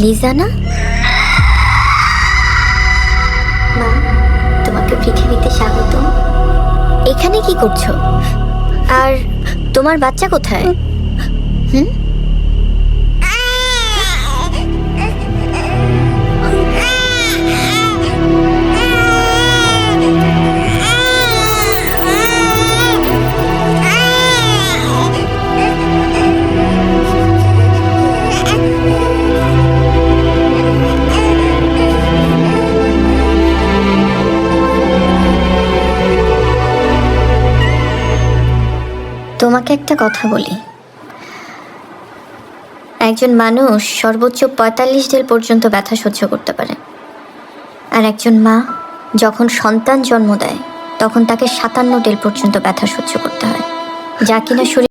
লিজা না? মা, তোমাকে পৃথিবীতে স্বাগত। এখানে কি করছো? আর তোমার বাচ্চা কোথায়? হুম? তোমাকে একটা কথা বলি, একজন মানুষ সর্বোচ্চ ৪৫ ডেল পর্যন্ত ব্যথা সহ্য করতে পারে, আর একজন মা যখন সন্তান জন্ম দেয় তখন তাকে ৫৭ ডেল পর্যন্ত ব্যথা সহ্য করতে হয়, যা কিনা শরীর